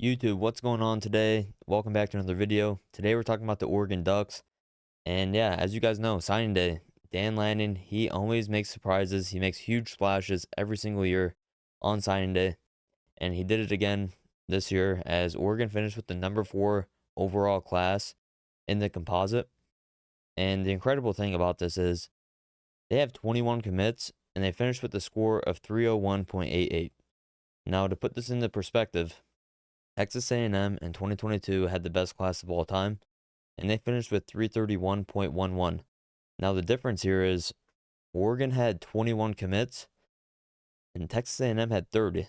YouTube, what's going on today? Welcome back to another video. Today we're talking about the Oregon Ducks. And yeah, as you guys know, signing day, Dan Lannon, he always makes surprises. He makes huge splashes every single year on signing day. And he did it again this year as Oregon finished with the number 4 overall class in the composite. And the incredible thing about this is they have 21 commits and they finished with a score of 301.88. Now, to put this into perspective, Texas A&M in 2022 had the best class of all time, and they finished with 331.11. Now the difference here is Oregon had 21 commits, and Texas A&M had 30.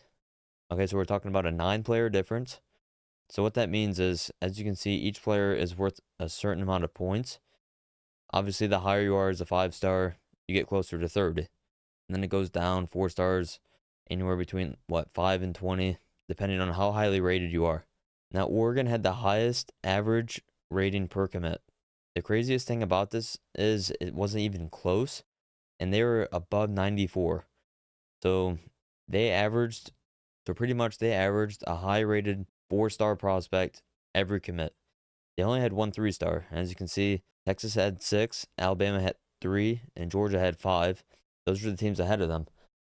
Okay, so we're talking about a 9-player difference. So what that means is, as you can see, each player is worth a certain amount of points. Obviously, the higher you are as a 5-star, you get closer to 30. And then it goes down 4 stars, anywhere between, 5 and 20, depending on how highly rated you are. Now, Oregon had the highest average rating per commit. The craziest thing about this is it wasn't even close, and they were above 94. So they averaged, so pretty much they averaged a high rated 4-star prospect every commit. They only had one 3-star. As you can see, Texas had 6, Alabama had 3, and Georgia had 5. Those were the teams ahead of them.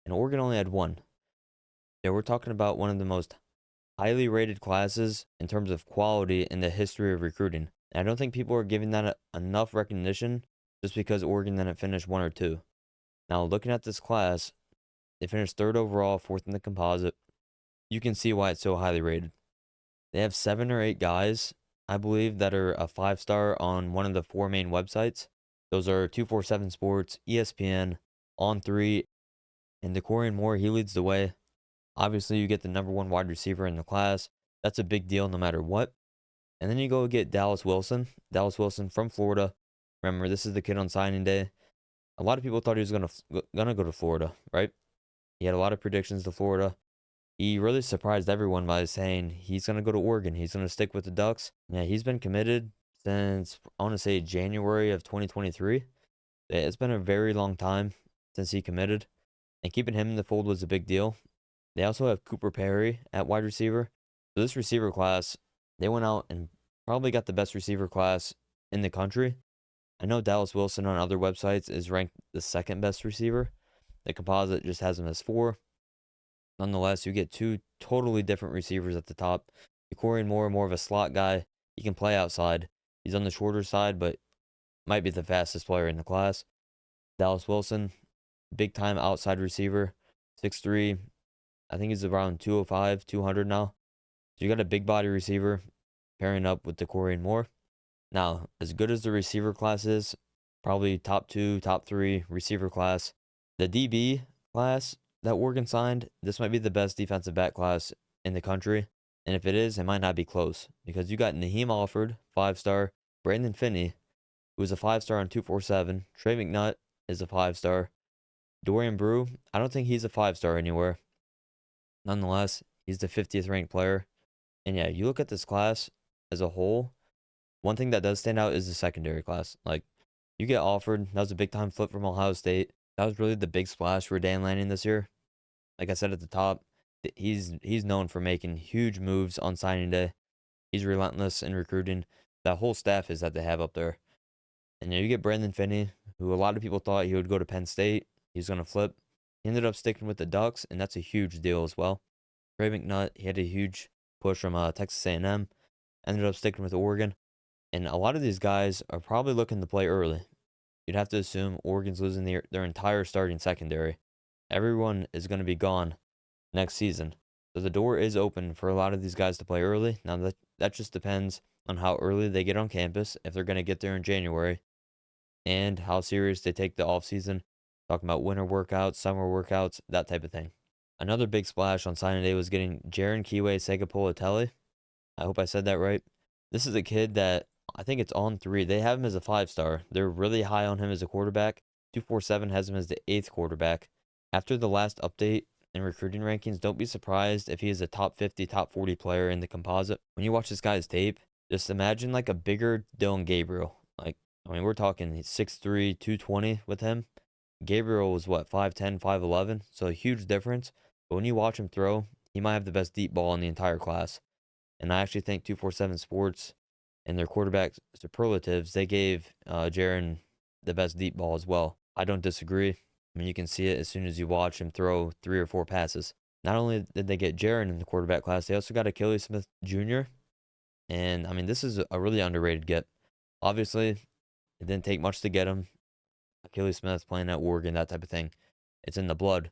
And Oregon only had 1. Yeah, we're talking about one of the most highly rated classes in terms of quality in the history of recruiting. And I don't think people are giving that enough recognition just because Oregon didn't finish 1 or 2. Now, looking at this class, they finished 3rd overall, 4th in the composite. You can see why it's so highly rated. They have 7 or 8 guys, I believe, that are a 5-star on one of the 4 main websites. Those are 247 Sports, ESPN, On3, and Decorian Moore. He leads the way. Obviously, you get the number 1 wide receiver in the class. That's a big deal no matter what. And then you go get Dallas Wilson. Dallas Wilson from Florida. Remember, this is the kid on signing day. A lot of people thought he was gonna go to Florida, right? He had a lot of predictions to Florida. He really surprised everyone by saying he's gonna go to Oregon. He's gonna stick with the Ducks. Yeah, he's been committed since I want to say January of 2023. It's been a very long time since he committed, and keeping him in the fold was a big deal. They also have Cooper Perry at wide receiver. So this receiver class, they went out and probably got the best receiver class in the country. I know Dallas Wilson on other websites is ranked the 2nd best receiver. The composite just has him as 4. Nonetheless, you get 2 totally different receivers at the top. Decorian Moore, more of a slot guy. He can play outside. He's on the shorter side, but might be the fastest player in the class. Dallas Wilson, big time outside receiver, 6'3". I think he's around 205, 200 now. So you got a big body receiver pairing up with Decorian Moore. Now, as good as the receiver class is, probably top 2, top 3 receiver class. The DB class that Oregon signed, this might be the best defensive back class in the country. And if it is, it might not be close. Because you got Naheem Alford, 5-star. Brandon Finney, who is a 5-star on 247. Trey McNutt is a 5-star. Dorian Brew, I don't think he's a 5-star anywhere. Nonetheless, he's the 50th ranked player. And yeah, you look at this class as a whole, one thing that does stand out is the secondary class. Like, you get Alford, that was a big time flip from Ohio State. That was really the big splash for Dan Lanning this year. Like I said at the top, he's known for making huge moves on signing day. He's relentless in recruiting. That whole staff is that they have up there. And you get Brandon Finney, who a lot of people thought he would go to Penn State. He's going to flip. He ended up sticking with the Ducks, and that's a huge deal as well. Trey McNutt, he had a huge push from Texas A&M. Ended up sticking with Oregon. And a lot of these guys are probably looking to play early. You'd have to assume Oregon's losing their entire starting secondary. Everyone is going to be gone next season. So the door is open for a lot of these guys to play early. Now, that just depends on how early they get on campus, if they're going to get there in January, and how serious they take the offseason. Talking about winter workouts, summer workouts, that type of thing. Another big splash on signing day was getting Jaron Kiwe Segapolatelli. I hope I said that right. This is a kid that I think it's On3. They have him as a 5-star. They're really high on him as a quarterback. 247 has him as the 8th quarterback. After the last update in recruiting rankings, don't be surprised if he is a top 50, top 40 player in the composite. When you watch this guy's tape, just imagine like a bigger Dylan Gabriel. Like, I mean, we're talking 6'3", 220 with him. Gabriel was what, 5'10", 5'11", so a huge difference. But when you watch him throw, he might have the best deep ball in the entire class. And I actually think 247 Sports and their quarterback superlatives, they gave Jaron the best deep ball as well. I don't disagree. I mean, you can see it as soon as you watch him throw 3 or 4 passes. Not only did they get Jaron in the quarterback class, they also got Achilles Smith Jr. And I mean, this is a really underrated get. Obviously, it didn't take much to get him. Achilles Smith playing at Oregon, that type of thing. It's in the blood.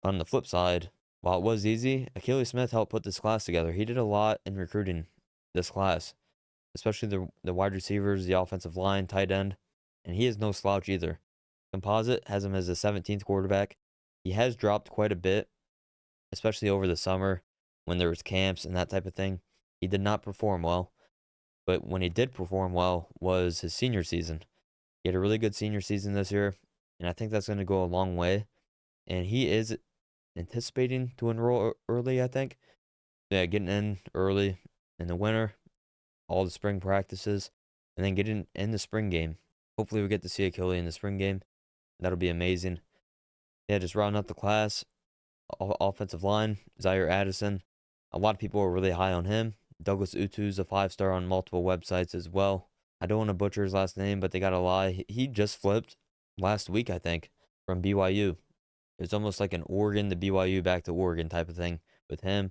On the flip side, while it was easy, Achilles Smith helped put this class together. He did a lot in recruiting this class, especially the wide receivers, the offensive line, tight end, and he is no slouch either. Composite has him as the 17th quarterback. He has dropped quite a bit, especially over the summer when there was camps and that type of thing. He did not perform well, but when he did perform well was his senior season. He had a really good senior season this year, and I think that's going to go a long way. And he is anticipating to enroll early, I think. Yeah, getting in early in the winter, all the spring practices, and then getting in the spring game. Hopefully, we get to see Achilles in the spring game. That'll be amazing. Yeah, just rounding up the class. Offensive line, Zaire Addison. A lot of people are really high on him. Douglas Utu's a 5-star on multiple websites as well. I don't want to butcher his last name, but they got to lie. He just flipped last week, I think, from BYU. It's almost like an Oregon to BYU back to Oregon type of thing with him.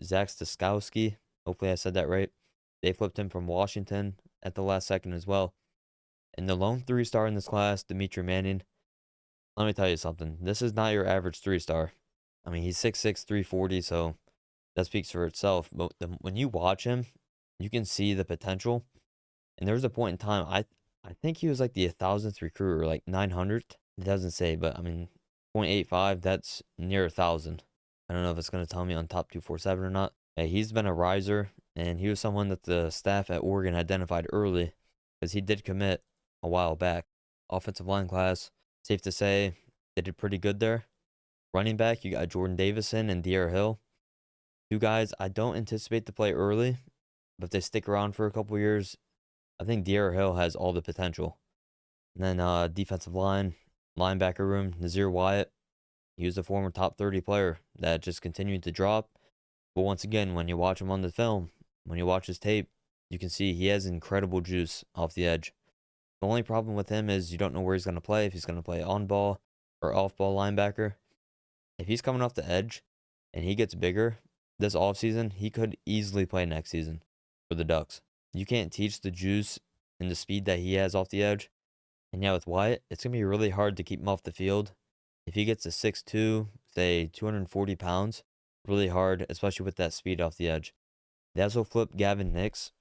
Zach Staskowski, hopefully I said that right. They flipped him from Washington at the last second as well. And the lone 3-star in this class, Dimitri Manning. Let me tell you something. This is not your average 3-star. I mean, he's 6'6", 340, so that speaks for itself. But when you watch him, you can see the potential. And there was a point in time, I think he was like the 1,000th recruiter, like 900th. It doesn't say, but I mean, 0.85, that's near 1,000. I don't know if it's going to tell me on top 247 or not. Yeah, he's been a riser, and he was someone that the staff at Oregon identified early because he did commit a while back. Offensive line class, safe to say, they did pretty good there. Running back, you got Jordan Davison and De'Ara Hill. Two guys I don't anticipate to play early, but if they stick around for a couple years, I think De'Ara Hill has all the potential. And then defensive line, linebacker room, Nazir Wyatt. He was a former top 30 player that just continued to drop. But once again, when you watch him on the film, when you watch his tape, you can see he has incredible juice off the edge. The only problem with him is you don't know where he's going to play, if he's going to play on ball or off ball linebacker. If he's coming off the edge and he gets bigger this offseason, he could easily play next season for the Ducks. You can't teach the juice and the speed that he has off the edge. And yeah, with Wyatt, it's going to be really hard to keep him off the field. If he gets to 6'2", say 240 pounds, really hard, especially with that speed off the edge. They also flipped Gavin Nix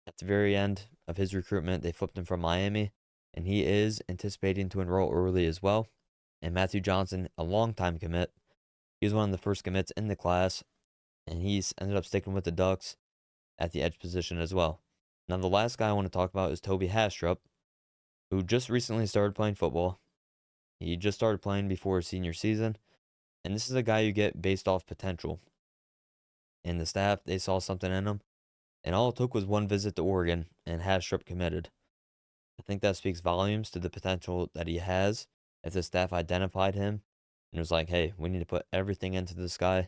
at the very end of his recruitment. They flipped him from Miami, and he is anticipating to enroll early as well. And Matthew Johnson, a long-time commit. He was one of the first commits in the class, and he's ended up sticking with the Ducks at the edge position as well. Now, the last guy I want to talk about is Toby Hastrup, who just recently started playing football. He just started playing before his senior season, and this is a guy you get based off potential. And the staff, they saw something in him, and all it took was one visit to Oregon, and Hastrup committed. I think that speaks volumes to the potential that he has. If the staff identified him and was like, hey, we need to put everything into this guy,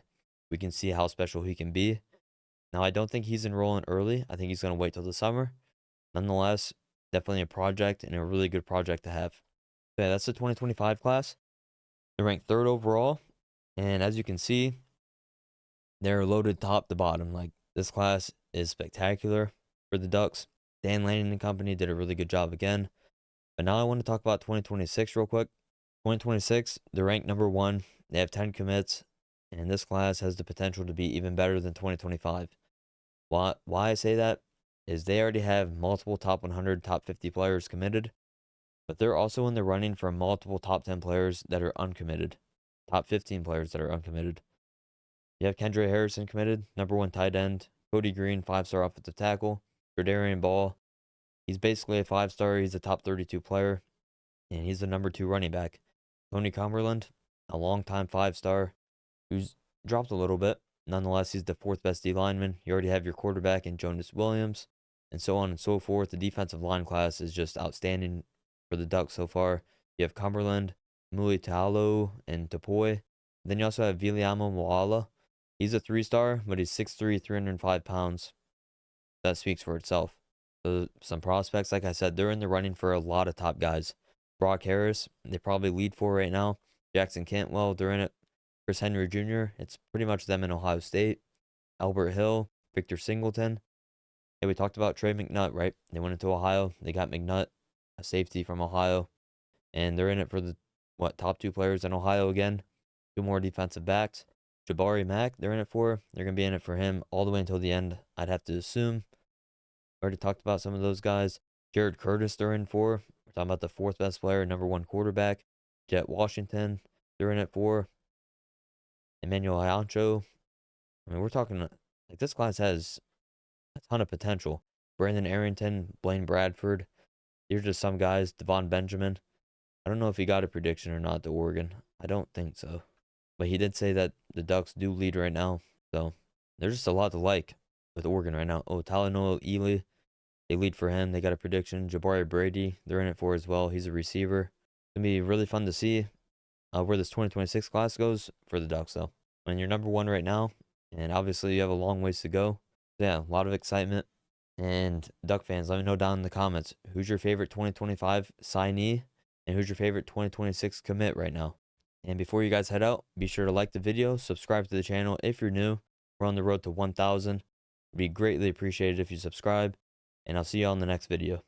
we can see how special he can be. Now, I don't think he's enrolling early. I think he's going to wait till the summer. Nonetheless, definitely a project and a really good project to have. Yeah, that's the 2025 class. They're ranked 3rd overall. And as you can see, they're loaded top to bottom. Like, this class is spectacular for the Ducks. Dan Lanning and company did a really good job again. But now I want to talk about 2026 real quick. 2026, they're ranked number 1. They have 10 commits. And this class has the potential to be even better than 2025. Why I say that is they already have multiple top 100, top 50 players committed. But they're also in the running for multiple top 10 players that are uncommitted. Top 15 players that are uncommitted. You have Kendra Harrison committed, number 1 tight end. Cody Green, 5-star offensive tackle. Darian Ball, he's basically a 5-star. He's a top 32 player. And he's the number 2 running back. Tony Cumberland, a long-time 5-star, who's dropped a little bit. Nonetheless, he's the 4th best D lineman. You already have your quarterback in Jonas Williams, and so on and so forth. The defensive line class is just outstanding for the Ducks so far. You have Cumberland, Mulitalo, and Tapoy. Then you also have Viliamo Moala, He's a 3-star, but he's 6'3", 305 pounds. That speaks for itself. So some prospects, like I said, they're in the running for a lot of top guys. Brock Harris, they probably lead for right now. Jackson Cantwell, they're in it. Chris Henry Jr., it's pretty much them in Ohio State. Albert Hill, Victor Singleton. Hey, we talked about Trey McNutt, right? They went into Ohio. They got McNutt, a safety from Ohio. And they're in it for the, top two players in Ohio again. Two more defensive backs. Jabari Mack, they're in it for. They're going to be in it for him all the way until the end, I'd have to assume. Already talked about some of those guys. Jared Curtis, they're in for. We're talking about the fourth best player, number one quarterback. Jet Washington, they're in it for. Emmanuel Iancho. I mean, we're talking like this class has a ton of potential. Brandon Arrington, Blaine Bradford. These are just some guys. Devon Benjamin. I don't know if he got a prediction or not to Oregon. I don't think so. But he did say that the Ducks do lead right now. So there's just a lot to like with Oregon right now. Oh, Talanoa Ely. They lead for him. They got a prediction. Jabari Brady, they're in it for as well. He's a receiver. It's going to be really fun to see where this 2026 class goes for the Ducks, though. I mean, you're number one right now, and obviously you have a long ways to go. So yeah, a lot of excitement. And Duck fans, let me know down in the comments, who's your favorite 2025 signee, and who's your favorite 2026 commit right now? And before you guys head out, be sure to like the video, subscribe to the channel if you're new. We're on the road to 1,000. It'd be greatly appreciated if you subscribe, and I'll see you on the next video.